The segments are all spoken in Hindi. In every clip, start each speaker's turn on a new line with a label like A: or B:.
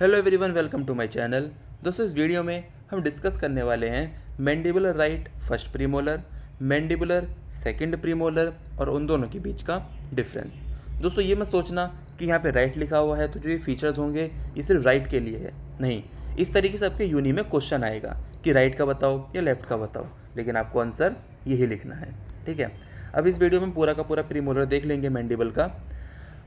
A: Hello everyone, welcome to my channel. दोस्तों, इस वीडियो में हम डिस्कस करने वाले हैं mandibular right first premolar, mandibular second premolar और उन दोनों के बीच का डिफरेंस। दोस्तों, ये मत सोचना कि यहाँ पे राइट लिखा हुआ है तो जो ये फीचर्स होंगे ये सिर्फ राइट के लिए है। नहीं, इस तरीके से आपके यूनी में क्वेश्चन आएगा कि राइट का बताओ या लेफ्ट का बताओ, लेकिन आपको आंसर यही लिखना है। ठीक है, अब इस वीडियो में पूरा का पूरा प्रीमोलर देख लेंगे मैंडिबल का।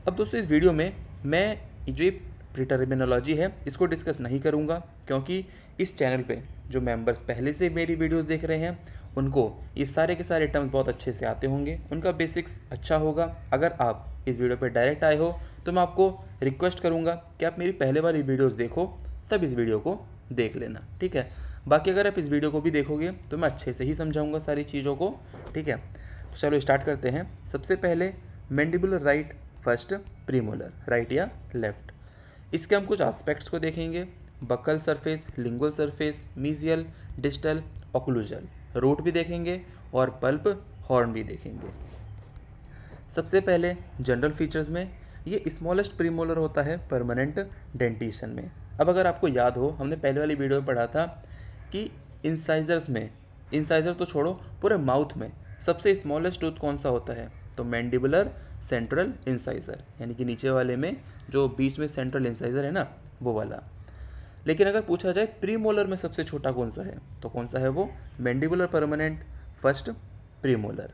A: अब दोस्तों, इस वीडियो में मैं जो प्रीटर्मिनोलॉजी है इसको डिस्कस नहीं करूंगा, क्योंकि इस चैनल पे जो मेंबर्स पहले से मेरी वीडियोस देख रहे हैं उनको ये सारे के सारे टर्म्स बहुत अच्छे से आते होंगे, उनका बेसिक्स अच्छा होगा। अगर आप इस वीडियो पे डायरेक्ट आए हो तो मैं आपको रिक्वेस्ट करूंगा कि आप मेरी पहले वाली वीडियोस देखो, तब इस वीडियो को देख लेना। ठीक है, बाकी अगर आप इस वीडियो को भी देखोगे तो मैं अच्छे से ही समझाऊंगा सारी चीज़ों को। ठीक है, तो चलो स्टार्ट करते हैं। सबसे पहले mandibular right first premolar, right या लेफ्ट। इसके हम कुछ एस्पेक्ट्स को देखेंगे: buccal surface, lingual surface, mesial, distal, occlusal, root भी देखेंगे और पल्प हॉर्न भी देखेंगे। सबसे पहले जनरल फीचर्स में ये स्मॉलेस्ट प्रीमोलर होता है परमानेंट डेंटिशन में। अब अगर आपको याद हो, हमने पहले वाली वीडियो में पढ़ा था कि इंसाइजर्स में, इंसाइजर तो छोड़ो, पूरे माउथ में सबसे स्मॉलेस्ट टूथ कौन सा होता है? तो मैंडिबुलर सेंट्रल इंसाइजर, यानी कि नीचे वाले में जो बीच में सेंट्रल इंसाइजर है ना, वो वाला। लेकिन अगर पूछा जाए प्रीमोलर में सबसे छोटा कौन सा है, तो कौन सा है वो? Mandibular permanent first premolar.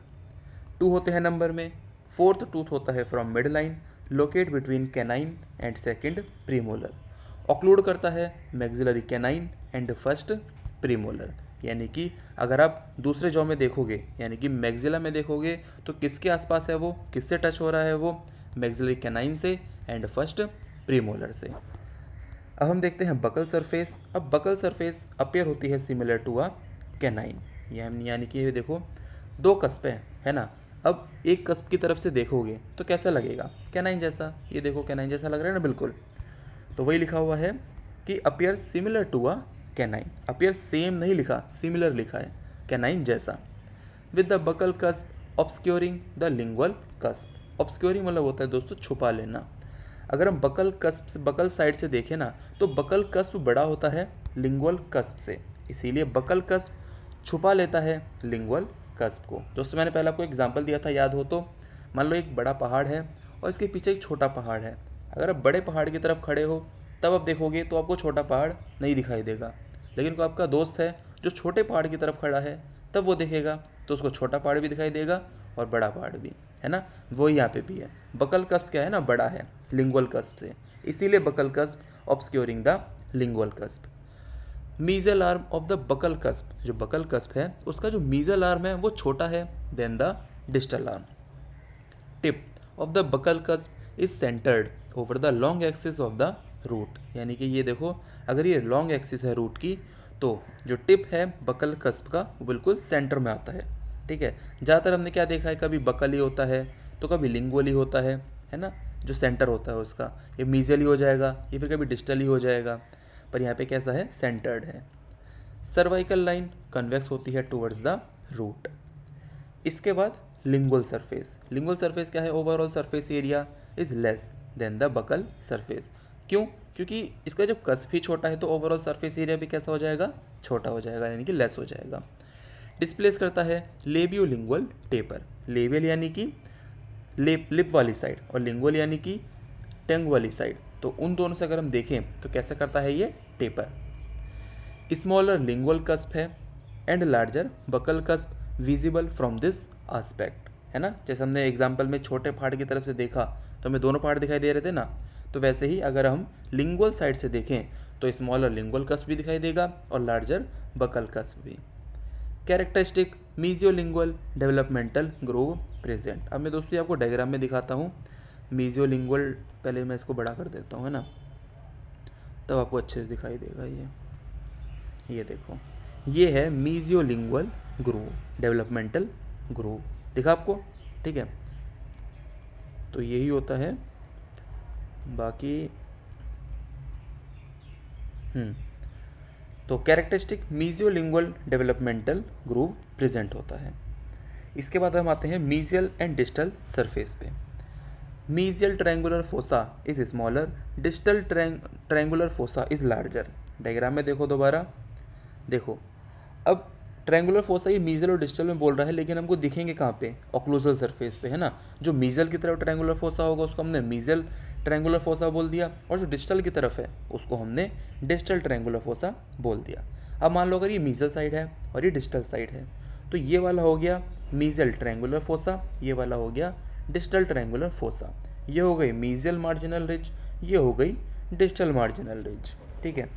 A: 2 होते हैं नंबर में। फोर्थ टूथ होता है from mid line, locate between canine and second premolar, occlude करता है maxillary canine and first premolar. यानी कि अगर आप दूसरे जॉ में देखोगे, यानी कि मैक्सिला में देखोगे, तो किसके आसपास है वो, किससे टच हो रहा है वो? मैक्सिलरी कैनाइन से एंड फर्स्ट प्रीमोलर से। अब हम देखते हैं बकल सरफेस। अब बकल सरफेस अपीयर होती है सिमिलर टू अ कैनाइन, यानी कि ये देखो दो कस्प है ना। अब एक कस्प की तरफ से देखोगे तो कैसा लगेगा? कैनाइन जैसा। ये देखो कैनाइन जैसा लग रहा है ना, बिल्कुल। तो वही लिखा हुआ है कि appear similar to a canine. Appear same नहीं लिखा, सिमिलर लिखा है, कैनाइन जैसा। With the buccal cusp obscuring the lingual cusp. Obscuring मतलब होता है दोस्तों छुपा लेना। अगर हम बकल कस्प, बकल साइड से देखें ना, तो बकल कस्प बड़ा होता है लिंगुअल कस्प से, इसीलिए बकल कस्प छुपा लेता है लिंगुअल कस्प को। दोस्तों, मैंने पहले आपको एग्जांपल दिया था, याद हो तो। मान लो एक बड़ा पहाड़ है और इसके पीछे एक छोटा पहाड़ है। अगर आप बड़े पहाड़ की तरफ खड़े हो तब आप देखोगे तो आपको छोटा पहाड़ नहीं दिखाई देगा, लेकिन कोई आपका दोस्त है जो छोटे पहाड़ की तरफ खड़ा है, तब वो देखेगा तो उसको छोटा पहाड़ भी दिखाई देगा और बड़ा पहाड़ भी, है ना। वो यहाँ पे भी है। बकल कस्प क्या है ना, बड़ा है लिंगुअल कस्प से, इसीलिए buccal cusp obscuring the lingual cusp. Mesial arm of the buccal cusp, जो बकल कस्प है उसका जो मीजल आर्म है वो छोटा है then the distal arm. Tip of the buccal cusp is centred over the long axis of the root. यानी कि ये देखो, अगर ये लॉन्ग एक्सिस है रूट की, तो जो टिप है बकल कस्प का वो बिल्कुल सेंटर में आता है। ठीक है, ज़्यादातर हमने क्या देखा है, कभी बकल ही होता है तो कभी लिंगुअल ही होता है ना। जो सेंटर होता है उसका, ये मीजल ही हो जाएगा, ये फिर कभी डिस्टल ही हो जाएगा, पर यहाँ पे कैसा है, सेंटर्ड है। सर्वाइकल लाइन कन्वेक्स होती है टुवर्ड्स द रूट। इसके बाद लिंगुअल सरफेस। लिंगुअल सरफेस क्या है? Overall surface area is less than the buckle surface. क्यों? क्योंकि इसका जब कस्प ही छोटा है तो ओवरऑल सरफेस एरिया भी कैसा हो जाएगा, छोटा हो जाएगा, यानी कि लेस हो जाएगा। डिस्प्लेस करता है लेबियो लिंगुअल टेपर। लेबियल यानी कि लिप वाली साइड और लिंगुअल यानी कि टंग वाली साइड, तो उन दोनों से अगर हम देखें तो कैसा करता है ये, टेपर। स्मॉलर लिंगुअल कस्प है and larger buckle cusp visible from this aspect, है ना। जैसे हमने एग्जांपल में छोटे पहाड़ की तरफ से देखा तो हमें दोनों पहाड़ दिखाई दे रहे थे ना, तो वैसे ही अगर हम लिंगुअल साइड से देखें तो स्मॉलर लिंगुअल कस्प भी दिखाई देगा और लार्जर बकल कस्प भी। Characteristic मीजियोलिंगुअल developmental Grove present. अब मैं दोस्तों आपको डायग्राम में दिखाता हूँ मीजियोलिंगुअल, पहले मैं इसको बड़ा कर देता हूँ, है ना, तब आपको अच्छे से दिखाई देगा। ये देखो, ये है मीजियोलिंगुअल ग्रूव, डेवलपमेंटल ग्रूव, दिखा आपको? ठीक है, तो यही होता है। बाकी तो कैरेक्टरिस्टिक मीजियोलिंगुअल डेवलपमेंटल ग्रूव प्रेजेंट होता है। इसके बाद हम आते हैं मीजियल एंड डिस्टल सरफेस पे। Mesial triangular fossa is smaller, distal triangular fossa is larger. Diagram में देखो दोबारा, देखो अब ट्रायंगुलर फोसा ये मीजल और डिस्टल में बोल रहा है, लेकिन हमको दिखेंगे कहाँ पे, ऑक्लूजल सरफेस पे, है ना। जो मीजल की तरफ ट्रायंगुलर फोसा होगा उसको हमने मीजल ट्रायंगुलर फोसा बोल दिया, और जो डिस्टल की तरफ है उसको हमने डिस्टल ट्रायंगुलर फोसा बोल दिया। अब मान लो अगर ये मीजल साइड है और ये डिस्टल साइड है, तो ये वाला हो गया मीजल ट्रायंगुलर फोसा, ये वाला हो गया डिस्टल ट्रायंगुलर फोसा। ये हो गई मीजल मार्जिनल रिज, ये हो गई डिस्टल मार्जिनल रिज। ठीक है,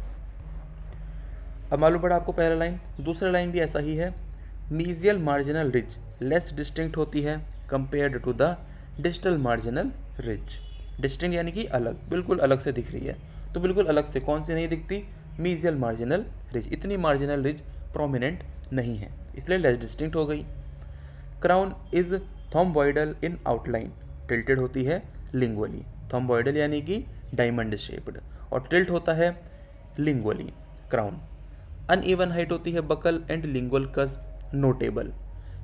A: अब मालूम पड़ा आपको पहला लाइन। दूसरा लाइन भी ऐसा ही है, mesial marginal ridge less distinct होती है compared to the distal marginal ridge. Distinct यानी कि अलग, बिल्कुल अलग से दिख रही है, तो बिल्कुल अलग से कौन सी नहीं दिखती, मीजियल मार्जिनल रिज। इतनी मार्जिनल रिज प्रोमिनेंट नहीं है, इसलिए लेस डिस्टिंक्ट हो गई। Crown is rhomboidal in outline, tilted होती है लिंगुअली। थॉम्बॉइडल यानी कि डायमंड शेप्ड, और टिल्ट होता है लिंगुअली क्राउन। अनइवन हाइट होती है buccal and lingual cusp notable.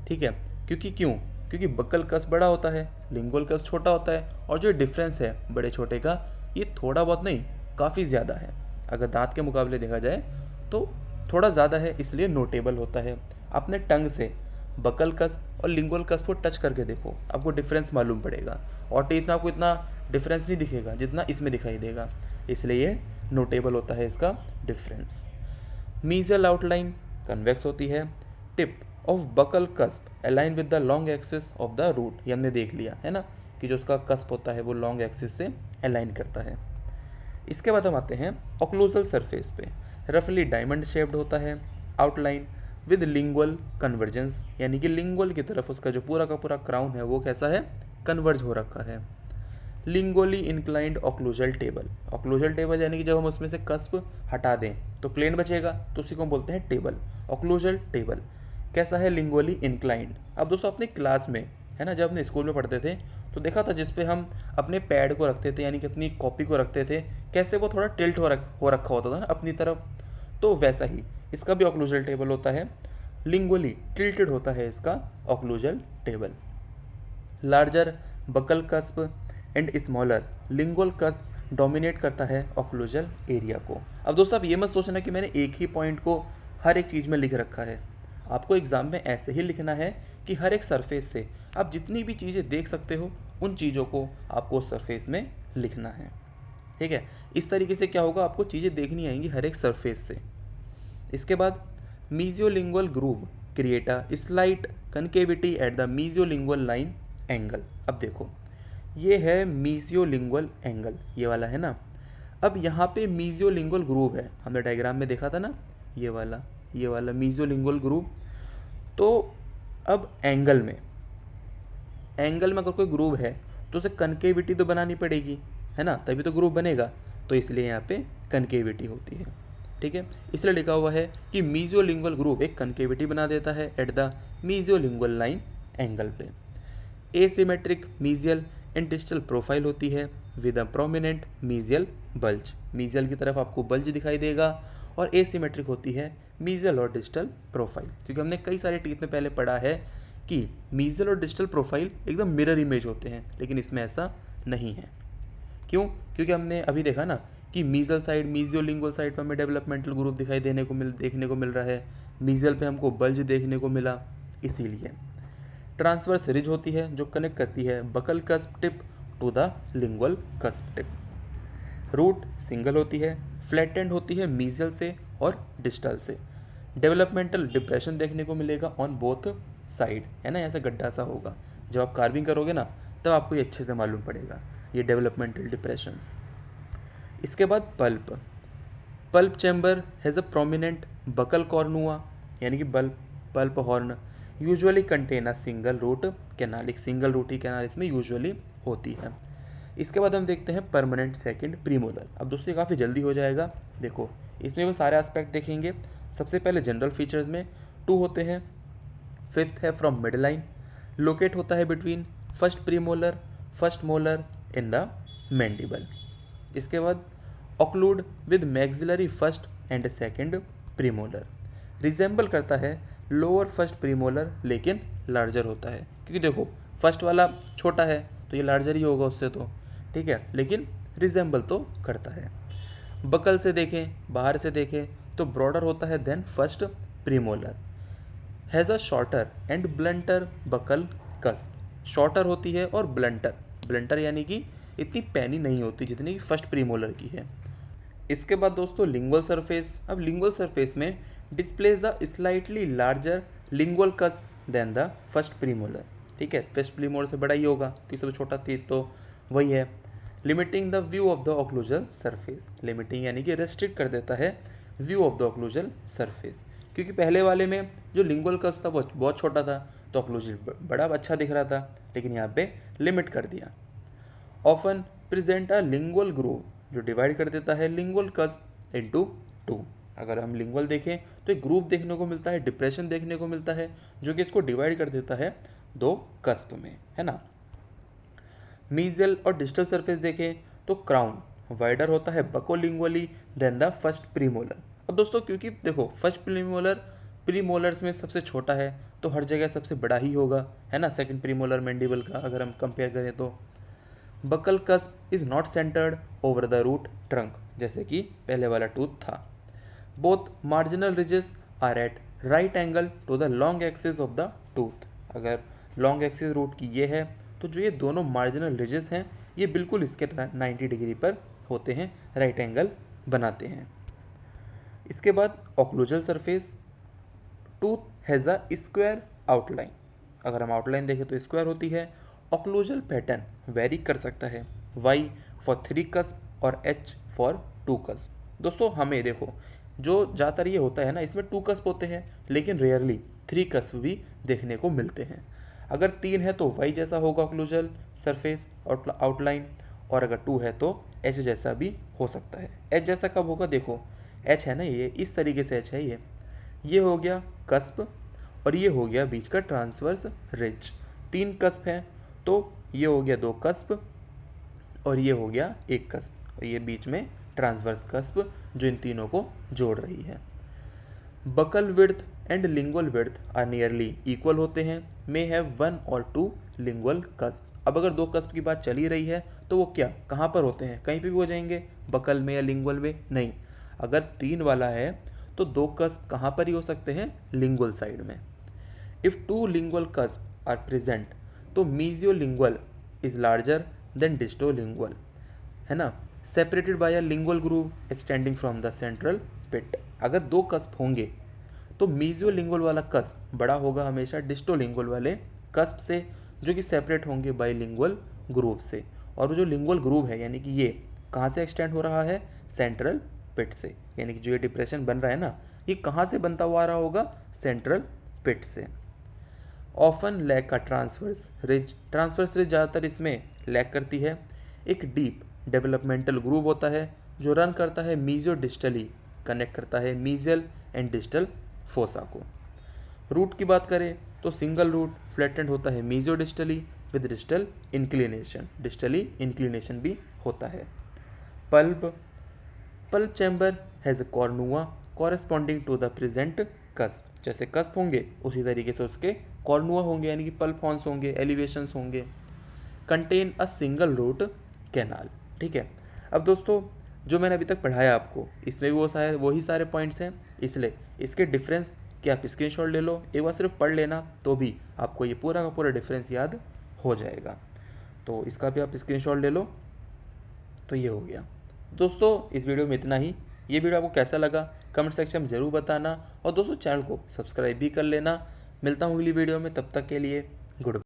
A: ठीक है, क्योंकि बकल कस्प बड़ा होता है, लिंगुअल कस्प छोटा होता है, और जो डिफरेंस है बड़े छोटे का, ये थोड़ा बहुत नहीं काफ़ी ज़्यादा है। अगर दांत के मुकाबले देखा जाए तो थोड़ा ज़्यादा है, इसलिए नोटेबल होता है। अपने टंग से बकल कस्प और लिंगुअल कस्प को टच करके देखो, आपको डिफरेंस मालूम पड़ेगा, और टीथ में आपको इतना डिफरेंस नहीं दिखेगा जितना इसमें दिखाई देगा, इसलिए नोटेबल होता है इसका डिफरेंस। मीजल आउटलाइन कन्वेक्स होती है। Tip of buccal cusp align with the long axis of the root, ये हमने देख लिया है ना कि जो उसका कस्प होता है वो लॉन्ग एक्सिस से अलाइन करता है। इसके बाद हम आते हैं ऑक्लूजल सरफेस पे। रफली डायमंड शेप्ड होता है, आउटलाइन विद लिंगुअल कन्वर्जेंस, यानी कि लिंगुअल की तरफ उसका जो पूरा का पूरा क्राउन है वो कैसा है, कन्वर्ज हो रखा है। Lingually inclined occlusal table, occlusal table यानी कि जब हम उसमें से कस्प हटा दें तो प्लेन बचेगा, तो उसी को बोलते हैं टेबल, ऑक्लूजल टेबल। कैसा है, लिंगुअली इंक्लाइंड। अब दोस्तों अपने क्लास में, है ना, जब अपने स्कूल में पढ़ते थे तो देखा था जिसपे हम अपने पैड को रखते थे, यानी कि अपनी कॉपी को रखते थे, कैसे वो थोड़ा टिल्ट हो रखा होता था ना अपनी तरफ, तो वैसा ही इसका भी ऑक्लूजल टेबल होता है। लिंगुअली टिल्टेड होता है इसका occlusal table. Larger buckle cusp and smaller lingual cusp dominate करता है ऑक्लूजल एरिया को। अब दोस्तों आप ये मत सोचना कि मैंने एक ही पॉइंट को हर एक चीज़ में लिख रखा है, आपको एग्जाम में ऐसे ही लिखना है कि हर एक सरफेस से आप जितनी भी चीज़ें देख सकते हो उन चीज़ों को आपको सरफेस में लिखना है। ठीक है, इस तरीके से क्या होगा, आपको चीज़ें देखनी आएंगी हर एक सरफेस से। इसके बाद मीजियोलिंगुअल groove create a slight concavity eight the mesiolingual line angle. अब देखो ये है मीजियोलिंगुअल एंगल, ये वाला है ना। अब यहाँ पे मीजियोलिंगुअल ग्रूव है, हमने डायग्राम में देखा था ना, ये वाला मीजियोलिंगुअल ग्रूव। तो अब एंगल में अगर कोई ग्रूव है तो उसे कनकेविटी तो बनानी पड़ेगी, है ना, तभी तो ग्रूव बनेगा, तो इसलिए यहाँ पे कनकेविटी होती है। ठीक है, इसलिए लिखा हुआ है कि मीजियोलिंगुअल ग्रूव एक कनकेविटी बना देता है at the mesiolingual line angle पे। Asymmetric mesial and distal profile होती है with a prominent mesial bulge, mesial की तरफ आपको बल्ज दिखाई देगा, और एसिमेट्रिक होती है मीजियल और डिस्टल प्रोफाइल, क्योंकि हमने कई सारे टीथ में पहले पढ़ा है कि मीजियल और डिस्टल प्रोफाइल एकदम मिरर इमेज होते हैं, लेकिन इसमें ऐसा नहीं है। क्यों, क्योंकि हमने अभी देखा ना कि मीजल साइड मीजियोलिंगुअल साइड पर हमें डेवलपमेंटल ग्रुप देखने को मिल रहा है, मीजियल पे हमको बल्ज देखने को मिला, इसीलिए। ट्रांसवर्स रिज होती है जो कनेक्ट करती है buccal cusp tip to the lingual cusp tip. Root single होती है, फ्लैटेंड होती है मीजियल से और डिस्टल से। डेवलपमेंटल डिप्रेशन देखने को मिलेगा ऑन बोथ साइड, है ना, ऐसा गड्ढा सा होगा, जब आप कार्विंग करोगे ना तब आपको ये अच्छे से मालूम पड़ेगा, ये डेवलपमेंटल डिप्रेशंस। इसके बाद pulp chamber has a prominent buccal cornua, यानी कि pulp horn usually contain a single root canal, एक सिंगल रूट ही कैनाल इसमें यूजुअली होती है। इसके बाद हम देखते हैं परमानेंट सेकंड प्रीमोलर। अब दोस्तों काफ़ी जल्दी हो जाएगा, देखो इसमें वो सारे एस्पेक्ट देखेंगे। सबसे पहले जनरल फीचर्स में 2 होते हैं, फिफ्थ है फ्रॉम मिड लाइन, लोकेट होता है between first molar in the mandible. इसके बाद occlude with maxillary first and second premolar, resemble करता है लोअर फर्स्ट प्रीमोलर लेकिन लार्जर होता है, क्योंकि देखो फर्स्ट वाला छोटा है तो ये लार्जर ही होगा उससे तो, ठीक है, लेकिन रिजेंबल तो करता है। बकल से देखें, बाहर से देखें तो ब्रॉडर होता है then first premolar, has a shorter and blunter buccal cusp. Shorter होती है और ब्लंटर, ब्लंटर यानी कि इतनी पैनी नहीं होती जितनी कि फर्स्ट प्रीमोलर की है। इसके बाद दोस्तों लिंगुअल सरफेस। अब लिंगुअल सरफेस में displays the slightly larger lingual cusp than the first premolar, ठीक है, फर्स्ट प्रीमोलर से बड़ा ही होगा क्योंकि सबसे छोटा थी तो वही है। Limiting the view of the occlusal surface, limiting यानी कि रेस्ट्रिक्ट कर देता है view of the occlusal surface, क्योंकि पहले वाले में जो लिंगुअल कस्प था वो बहुत छोटा था तो ऑक्लूजल बड़ा अच्छा दिख रहा था, लेकिन यहाँ पे लिमिट कर दिया। Often present a lingual groove, जो डिवाइड कर देता है लिंगुअल कस्प इनटू टू। अगर हम लिंगुअल देखें तो एक ग्रूव देखने को मिलता है, डिप्रेशन देखने को मिलता है जो कि इसको डिवाइड कर देता है दो कस्प में, है ना। मीजियल और डिस्टल सरफेस देखें तो क्राउन वाइडर होता है बकोलिंगुअली देन द फर्स्ट प्रीमोलर। अब दोस्तों क्योंकि देखो फर्स्ट प्रीमोलर प्रीमोलर्स में सबसे छोटा है तो हर जगह सबसे बड़ा ही होगा, है ना, सेकंड प्रीमोलर मैंडिबल का अगर हम कंपेयर करें तो। Buccal cusp is not centred over the root trunk, जैसे कि पहले वाला टूथ था। Both marginal ridges are at right angle to the long axis of the tooth. अगर लॉन्ग एक्सिस रूट की ये है तो जो ये दोनों मार्जिनल रिजेस हैं ये बिल्कुल इसके 90 डिग्री पर होते हैं, राइट एंगल बनाते हैं। इसके बाद occlusal surface, tooth has a square outline. अगर हम आउटलाइन देखें तो स्क्वायर होती है। ऑक्लूजल पैटर्न वेरी कर सकता है, Y फॉर 3 कस्प और H फॉर 2 कस्प। दोस्तों हमें देखो जो ज़्यादातर ये होता है ना, इसमें 2 कस्प होते हैं लेकिन रेयरली 3 कस्प भी देखने को मिलते हैं। अगर 3 है तो Y जैसा होगा ऑक्लूजल सरफेस आउटलाइन, और अगर 2 है तो H जैसा भी हो सकता है। H जैसा कब होगा, देखो H है ना, ये इस तरीके से H है, ये हो गया कस्प और ये हो गया बीच का ट्रांसवर्स रिज। 3 कस्प हैं तो ये हो गया 2 कस्प और ये हो गया 1 कस्प, और ये बीच में ट्रांसवर्स कस्प जो इन तीनों को जोड़ रही है। Buccal width and lingual width are nearly equal होते हैं, मे हैव 1 और 2 लिंगुअल कस्प। अब अगर 2 कस्प की बात चली रही है तो वो क्या कहाँ पर होते हैं, कहीं पे भी हो जाएंगे, बकल में या लिंगुअल में नहीं। अगर 3 वाला है तो 2 कस्प कहाँ पर ही हो सकते हैं, लिंगुअल साइड में। If 2 lingual cusp are present तो mesiolingual is larger than distolingual, है ना, separated by a lingual groove extending from the central pit. अगर 2 कस्प होंगे तो मीजियोलिंगुअल वाला कस्प बड़ा होगा हमेशा डिस्टोलिंगुअल वाले कस्प से, जो कि सेपरेट होंगे बाय लिंगुअल ग्रूव से। और वो जो लिंगुअल ग्रूव है यानी कि ये कहाँ से एक्सटेंड हो रहा है, सेंट्रल पिट से, यानी कि जो ये डिप्रेशन बन रहा है ना ये कहाँ से बनता हुआ आ रहा होगा, सेंट्रल पिट से। ऑफन लैक का ट्रांसवर्स रिज, ट्रांसवर्स रिज ज़्यादातर इसमें लैक करती है। एक डीप डेवलपमेंटल ग्रूव होता है जो रन करता है मीजियो डिस्टली, कनेक्ट करता है मीजियल एंड डिस्टल फोसा को। रूट की बात करें तो सिंगल रूट फ्लैटेंड होता है mesio distally with distal inclination, distally inclination भी होता है। Pulp, pulp chamber has a cornua corresponding to the present cusp, जैसे कस्प होंगे उसी तरीके से उसके कॉर्नुआ होंगे यानी कि पल्प हॉर्न्स होंगे, एलिवेशंस होंगे। Contain a single root canal, ठीक है। अब दोस्तों जो मैंने अभी तक पढ़ाया आपको इसमें भी वही सारे पॉइंट्स हैं, इसलिए इसके डिफरेंस कि आप स्क्रीनशॉट ले लो, एक बार सिर्फ पढ़ लेना तो भी आपको ये पूरा का पूरा डिफरेंस याद हो जाएगा। तो इसका भी आप स्क्रीनशॉट ले लो। तो ये हो गया दोस्तों, इस वीडियो में इतना ही। ये वीडियो आपको कैसा लगा कमेंट सेक्शन में ज़रूर बताना, और दोस्तों चैनल को सब्सक्राइब भी कर लेना। मिलता हूँ अगली वीडियो में, तब तक के लिए गुड बाय।